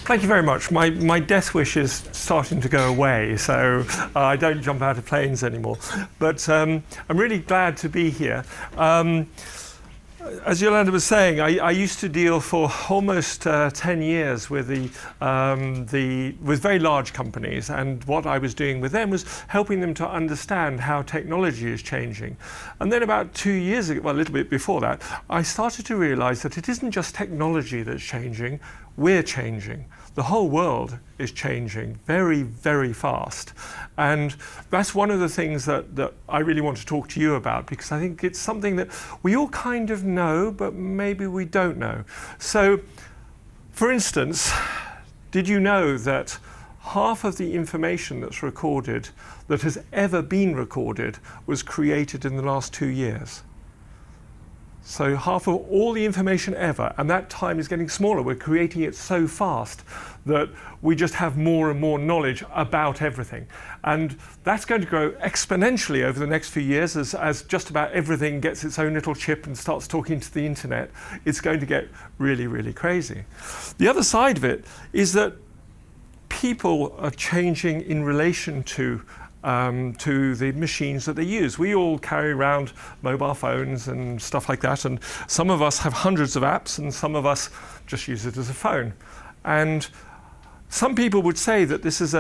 Thank you very much. My death wish is starting to go away, so I don't jump out of planes anymore. But I'm really glad to be here. As Yolanda was saying, I used to deal for almost 10 years with with very large companies, and what I was doing with them was helping them to understand how technology is changing. And then about 2 years ago, well, a little bit before that, I started to realize that it isn't just technology that's changing, we're changing. The whole world is changing very, very fast. And that's one of the things that I really want to talk to you about, because I think it's something that we all kind of know, but maybe we don't know. So, for instance, did you know that half of the information that's recorded, that has ever been recorded, was created in the last 2 years? So half of all the information ever, and that time is getting smaller. We're creating it so fast that we just have more and more knowledge about everything. And that's going to grow exponentially over the next few years as just about everything gets its own little chip and starts talking to the internet. It's going to get really, really crazy. The other side of it is that people are changing in relation to the machines that they use. We all carry around mobile phones and stuff like that, and some of us have hundreds of apps and some of us just use it as a phone. And some people would say that this is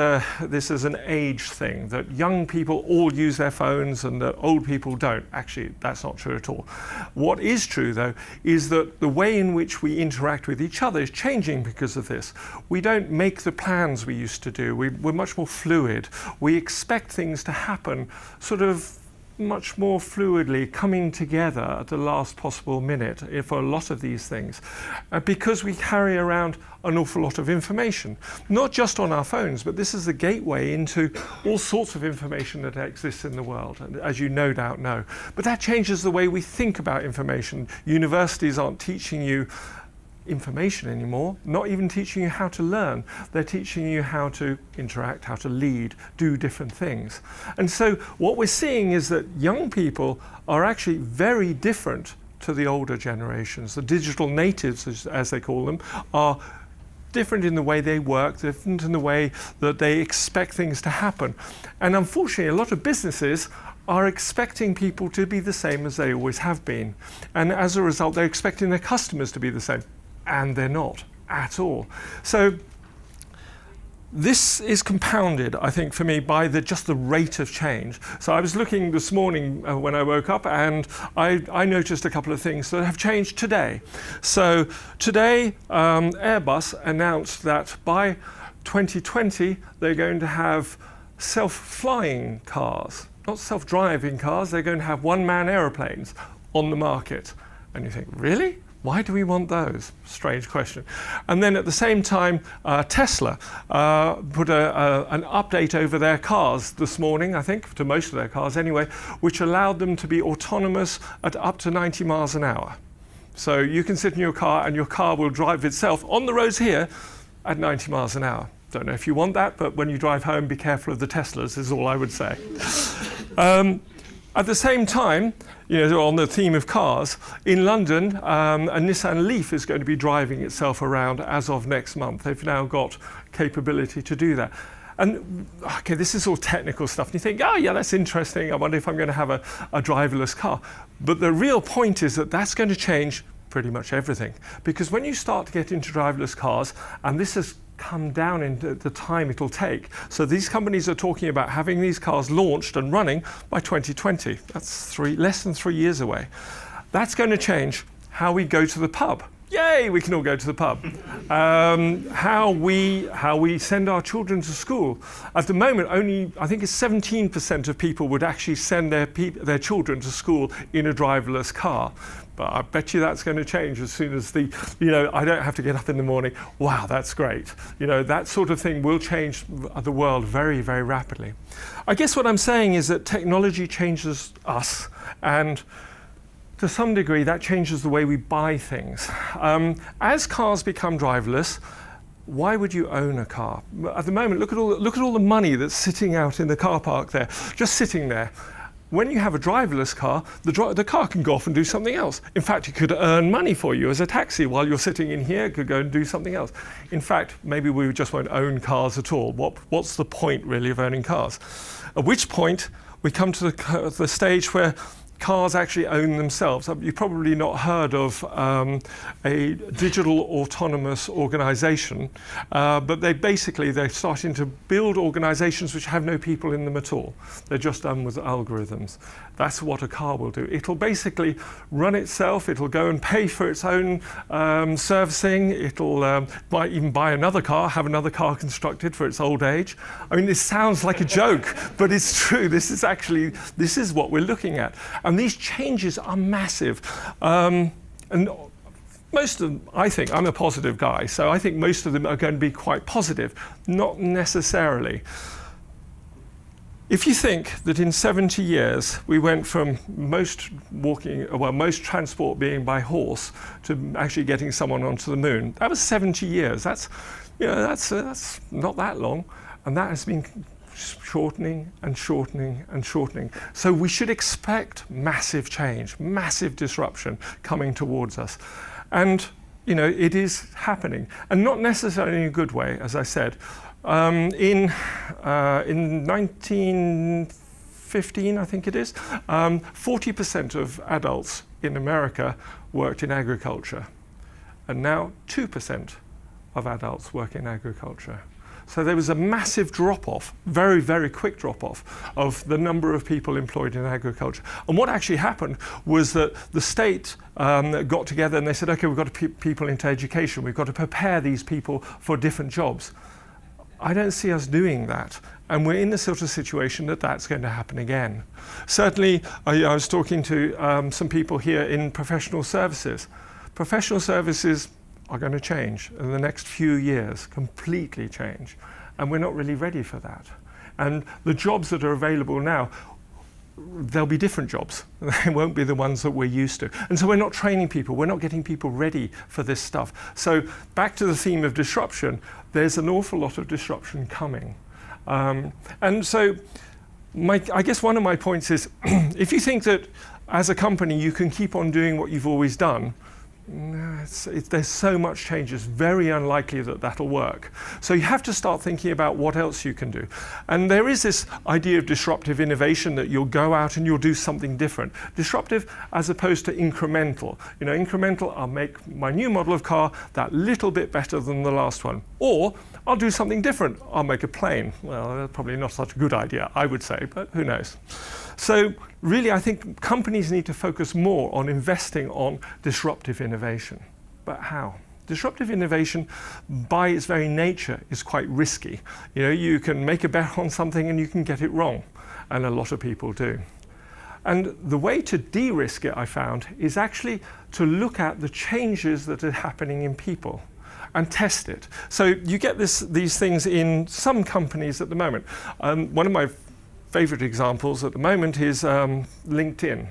an age thing, that young people all use their phones and that old people don't. Actually, that's not true at all. What is true, though, is that the way in which we interact with each other is changing because of this. We don't make the plans we used to do. We're much more fluid. We expect things to happen sort of much more fluidly, coming together at the last possible minute for a lot of these things, because we carry around an awful lot of information, not just on our phones, but this is the gateway into all sorts of information that exists in the world, as you no doubt know. But that changes the way we think about information. Universities aren't teaching you information anymore, not even teaching you how to learn. They're teaching you how to interact, how to lead, do different things. And so what we're seeing is that young people are actually very different to the older generations. The digital natives, as they call them, are different in the way they work, different in the way that they expect things to happen. And unfortunately, a lot of businesses are expecting people to be the same as they always have been. And as a result, they're expecting their customers to be the same. And they're not at all. So this is compounded, I think, for me by just the rate of change. So I was looking this morning when I woke up, and I noticed a couple of things that have changed today. So today, Airbus announced that by 2020, they're going to have self-flying cars, not self-driving cars. They're going to have one-man aeroplanes on the market. And you think, really? Why do we want those? Strange question. And then at the same time, Tesla put an update over their cars this morning, I think, to most of their cars anyway, which allowed them to be autonomous at up to 90 miles an hour. So you can sit in your car and your car will drive itself on the roads here at 90 miles an hour. Don't know if you want that, but when you drive home, be careful of the Teslas, is all I would say. At the same time, on the theme of cars, in London, a Nissan Leaf is going to be driving itself around as of next month. They've now got capability to do that. And okay, this is all technical stuff. And you think, oh yeah, that's interesting. I wonder if I'm going to have a driverless car. But the real point is that that's going to change pretty much everything. Because when you start to get into driverless cars, and this has come down into the time it'll take. So these companies are talking about having these cars launched and running by 2020. That's less than 3 years away. That's going to change how we go to the pub. Yay, we can all go to the pub. How we send our children to school. At the moment, only, I think it's 17% of people would actually send their children to school in a driverless car. But I bet you that's going to change as soon as I don't have to get up in the morning. Wow, that's great. That sort of thing will change the world very, very rapidly. I guess what I'm saying is that technology changes us, and to some degree that changes the way we buy things. As cars become driverless, why would you own a car? At the moment, look at all the money that's sitting out in the car park there, just sitting there. when you have a driverless car, the car can go off and do something else. In fact, it could earn money for you as a taxi while you're sitting in here. It could go and do something else. In fact, maybe we just won't own cars at all. What's the point really of owning cars? At which point we come to the stage where cars actually own themselves. You've probably not heard of a digital autonomous organization, but they're starting to build organizations which have no people in them at all. They're just done with algorithms. That's what a car will do. It'll basically run itself. It'll go and pay for its own servicing. It'll might even buy another car, have another car constructed for its old age. I mean, this sounds like a joke, but it's true. This is what we're looking at. And these changes are massive. And most of them, I think, I'm a positive guy, so I think most of them are going to be quite positive. Not necessarily. If you think that in 70 years we went from most transport being by horse to actually getting someone onto the moon, that was 70 years. That's not that long, and that has been shortening and shortening and shortening. So we should expect massive change, massive disruption coming towards us. And it is happening, and not necessarily in a good way, as I said. In 1915, I think it is, 40% of adults in America worked in agriculture, and now 2% of adults work in agriculture. So there was a massive drop-off, very, very quick drop-off of the number of people employed in agriculture. And what actually happened was that the state got together and they said, okay, we've got to put people into education. We've got to prepare these people for different jobs. I don't see us doing that. And we're in the sort of situation that that's going to happen again. Certainly, I was talking to some people here in professional services. Professional services are going to change in the next few years, completely change. And we're not really ready for that. And the jobs that are available now, there'll be different jobs. They won't be the ones that we're used to. And so we're not training people. We're not getting people ready for this stuff. So back to the theme of disruption, there's an awful lot of disruption coming. And so I guess one of my points is, if you think that as a company you can keep on doing what you've always done, there's so much change, it's very unlikely that that'll work. So you have to start thinking about what else you can do. And there is this idea of disruptive innovation, that you'll go out and you'll do something different. Disruptive as opposed to incremental. Incremental, I'll make my new model of car that little bit better than the last one. Or I'll do something different. I'll make a plane. Well, that's probably not such a good idea, I would say, but who knows. So really, I think companies need to focus more on investing on disruptive innovation. But how? Disruptive innovation, by its very nature, is quite risky. You can make a bet on something and you can get it wrong, and a lot of people do. And the way to de-risk it, I found, is actually to look at the changes that are happening in people and test it. So you get these things in some companies at the moment. One of my favorite examples at the moment is LinkedIn.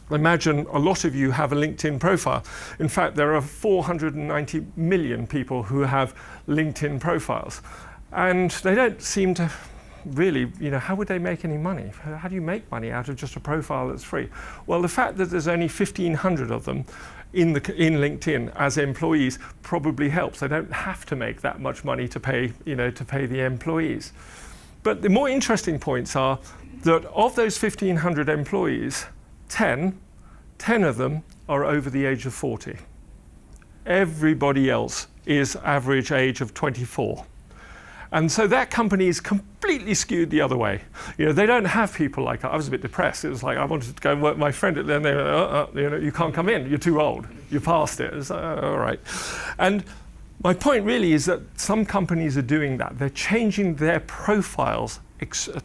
Imagine a lot of you have a LinkedIn profile. In fact, there are 490 million people who have LinkedIn profiles. And they don't seem to really, how would they make any money? How do you make money out of just a profile that's free? Well, the fact that there's only 1,500 of them in LinkedIn as employees probably helps. They don't have to make that much money to pay the employees. But the more interesting points are that of those 1,500 employees, 10 of them are over the age of 40. Everybody else is average age of 24. And so that company is completely skewed the other way. They don't have people like I was a bit depressed. It was like I wanted to go and work with my friend, and then they were, you can't come in. You're too old. You're past it. It's like, all right. And my point really is that some companies are doing that. They're changing their profiles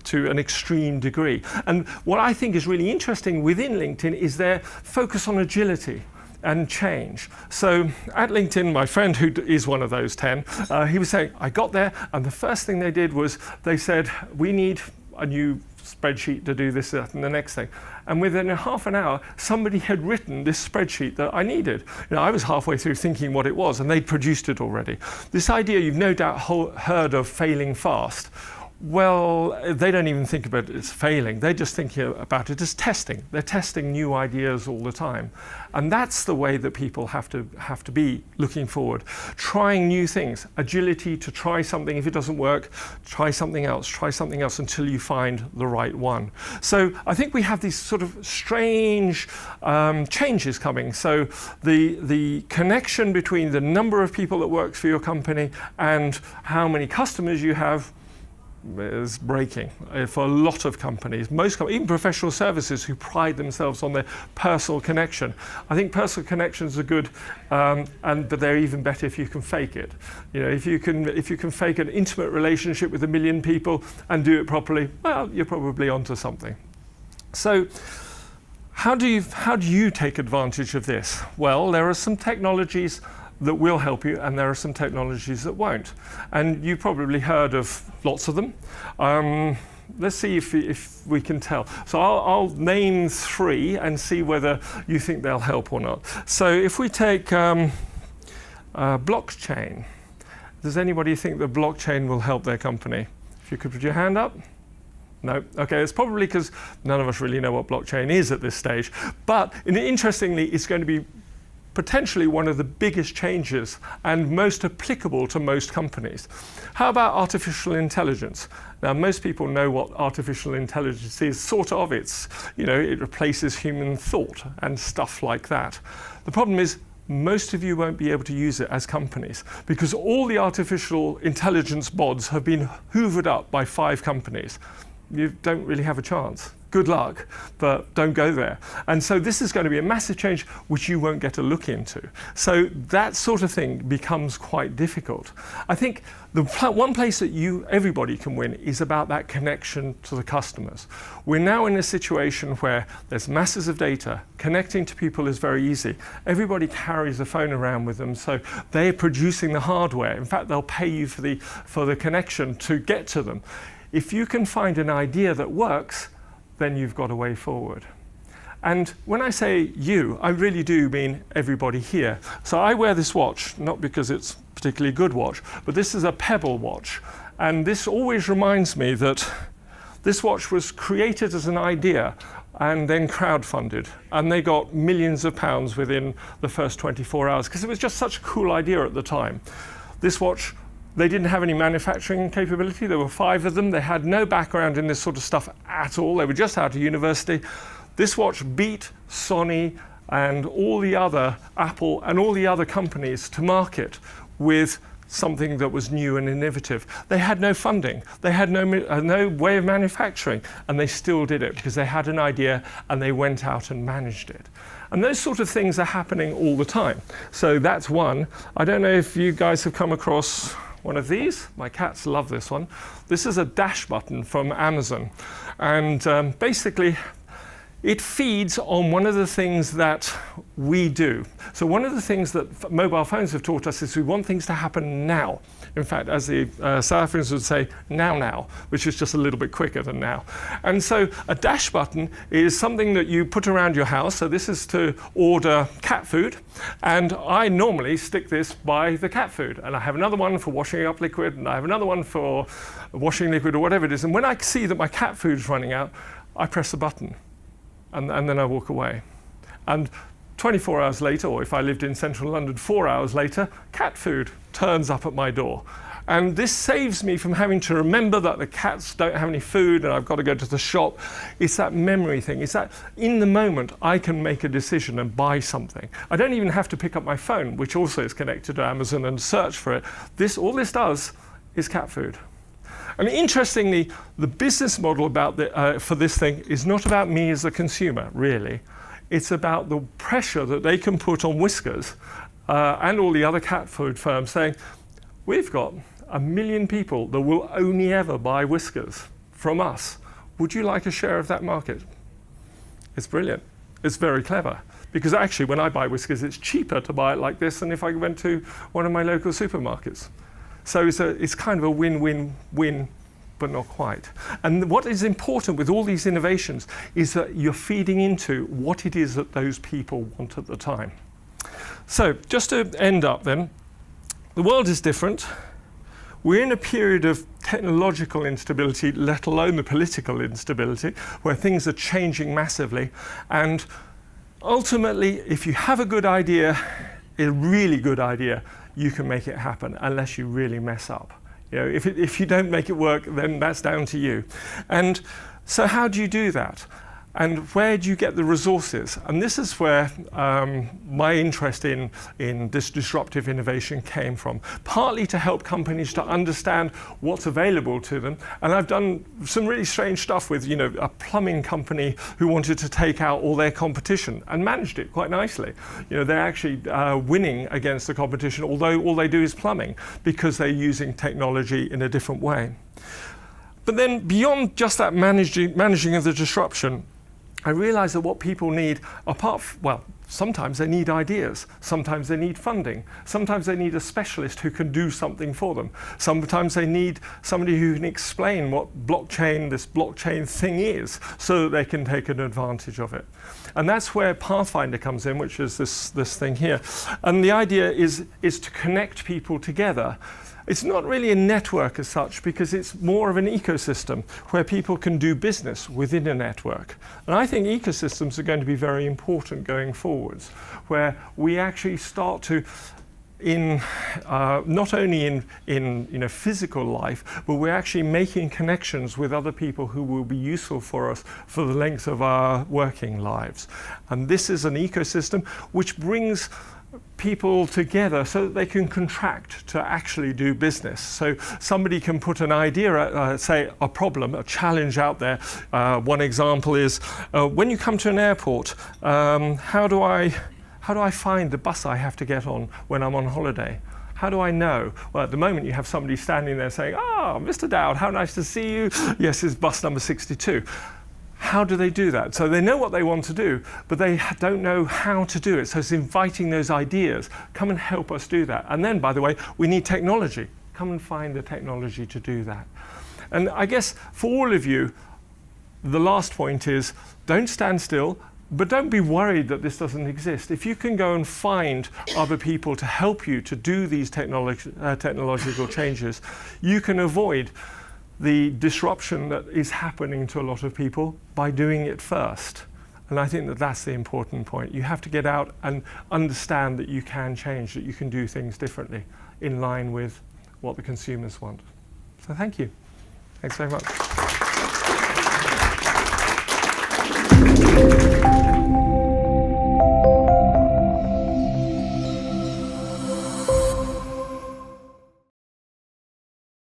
to an extreme degree. And what I think is really interesting within LinkedIn is their focus on agility and change. So at LinkedIn, my friend who is one of those 10, he was saying, I got there, and the first thing they did was they said, we need a new spreadsheet to do this, that, and the next thing. And within half an hour, somebody had written this spreadsheet that I needed. I was halfway through thinking what it was, and they'd produced it already. This idea, you've no doubt heard of failing fast. Well, they don't even think about it as failing. They're just thinking about it as testing. They're testing new ideas all the time. And that's the way that people have to be looking forward. Trying new things. Agility to try something. If it doesn't work, try something else until you find the right one. So I think we have these sort of strange changes coming. So the connection between the number of people that work for your company and how many customers you have is breaking for a lot of companies. Even professional services who pride themselves on their personal connection. I think personal connections are good, but they're even better if you can fake it. You know, if you can fake an intimate relationship with 1 million people and do it properly, well, you're probably onto something. So, how do you take advantage of this? Well, there are some technologies that will help you, and there are some technologies that won't. And you've probably heard of lots of them. Let's see if we can tell. So I'll name 3 and see whether you think they'll help or not. So if we take blockchain, does anybody think that blockchain will help their company? If you could put your hand up. No, okay, it's probably because none of us really know what blockchain is at this stage. But interestingly, it's going to be potentially one of the biggest changes and most applicable to most companies. How about artificial intelligence? Now, most people know what artificial intelligence is, sort of. It replaces human thought and stuff like that. The problem is, most of you won't be able to use it as companies because all the artificial intelligence bots have been hoovered up by 5 companies. You don't really have a chance. Good luck, but don't go there. And so this is going to be a massive change which you won't get a look into. So that sort of thing becomes quite difficult. I think the one place that everybody can win is about that connection to the customers. We're now in a situation where there's masses of data. Connecting to people is very easy. Everybody carries a phone around with them, so they're producing the hardware. In fact, they'll pay you for the connection to get to them. If you can find an idea that works, then you've got a way forward. And when I say you, I really do mean everybody here. So I wear this watch, not because it's a particularly good watch, but this is a Pebble watch. And this always reminds me that this watch was created as an idea and then crowdfunded. And they got millions of pounds within the first 24 hours because it was just such a cool idea at the time. This watch, they didn't have any manufacturing capability. There were 5 of them. They had no background in this sort of stuff at all. They were just out of university. This watch beat Sony and all the other, Apple and all the other companies to market with something that was new and innovative. They had no funding. They had no way of manufacturing, and they still did it because they had an idea and they went out and managed it. And those sort of things are happening all the time. So that's one. I don't know if you guys have come across one of these. My cats love this one. This is a dash button from Amazon. And basically, it feeds on one of the things that we do. So one of the things that mobile phones have taught us is we want things to happen now. In fact, as the South Africans would say, now, which is just a little bit quicker than now. And so a dash button is something that you put around your house. So this is to order cat food. And I normally stick this by the cat food. And I have another one for washing up liquid, and I have another one for washing liquid or whatever it is. And when I see that my cat food's running out, I press the button. And then I walk away. And 24 hours later, or if I lived in central London, 4 hours later, cat food turns up at my door. And this saves me from having to remember that the cats don't have any food and I've got to go to the shop. It's that memory thing. It's that in the moment I can make a decision and buy something. I don't even have to pick up my phone, which also is connected to Amazon, and search for it. All this does is cat food. And interestingly, the business model for this thing is not about me as a consumer, really. It's about the pressure that they can put on Whiskers and all the other cat food firms saying, we've got 1 million people that will only ever buy Whiskers from us. Would you like a share of that market? It's brilliant. It's very clever. Because actually, when I buy Whiskers, it's cheaper to buy it like this than if I went to one of my local supermarkets. So it's kind of a win-win-win, but not quite. And what is important with all these innovations is that you're feeding into what it is that those people want at the time. So just to end up then, the world is different. we're in a period of technological instability, let alone the political instability, where things are changing massively. And ultimately, if you have a good idea, a really good idea, you can make it happen, unless you really mess up. You know, if you don't make it work, then that's down to you. And so how do you do that? And where do you get the resources? And this is where my interest in this disruptive innovation came from, partly to help companies to understand what's available to them. And I've done some really strange stuff with, you know, a plumbing company who wanted to take out all their competition and managed it quite nicely. You know, they're actually winning against the competition, although all they do is plumbing, because they're using technology in a different way. But then beyond just that managing of the disruption, I realized that what people need, sometimes they need ideas, sometimes they need funding, sometimes they need a specialist who can do something for them, sometimes they need somebody who can explain what this blockchain thing is, so that they can take an advantage of it. And that's where Pathfinder comes in, which is this thing here. And the idea is to connect people together. It's not really a network as such, because it's more of an ecosystem where people can do business within a network. And I think ecosystems are going to be very important going forwards, where we actually start to, not only in physical life, but we're actually making connections with other people who will be useful for us for the length of our working lives. And this is an ecosystem which brings people together so that they can contract to actually do business. So somebody can put an idea, say a problem, a challenge out there. One example is when you come to an airport, how do I find the bus I have to get on when I'm on holiday? How do I know? Well, at the moment you have somebody standing there saying, "Oh, Mr. Dowd, how nice to see you. Yes, it's bus number 62. How do they do that? So they know what they want to do, but they don't know how to do it. So it's inviting those ideas. Come and help us do that. And then, by the way, we need technology. Come and find the technology to do that. And I guess for all of you, the last point is, don't stand still, but don't be worried that this doesn't exist. If you can go and find other people to help you to do these technological changes, you can avoid the disruption that is happening to a lot of people by doing it first. And I think that that's the important point. You have to get out and understand that you can change, that you can do things differently in line with what the consumers want. So thank you. Thanks very much.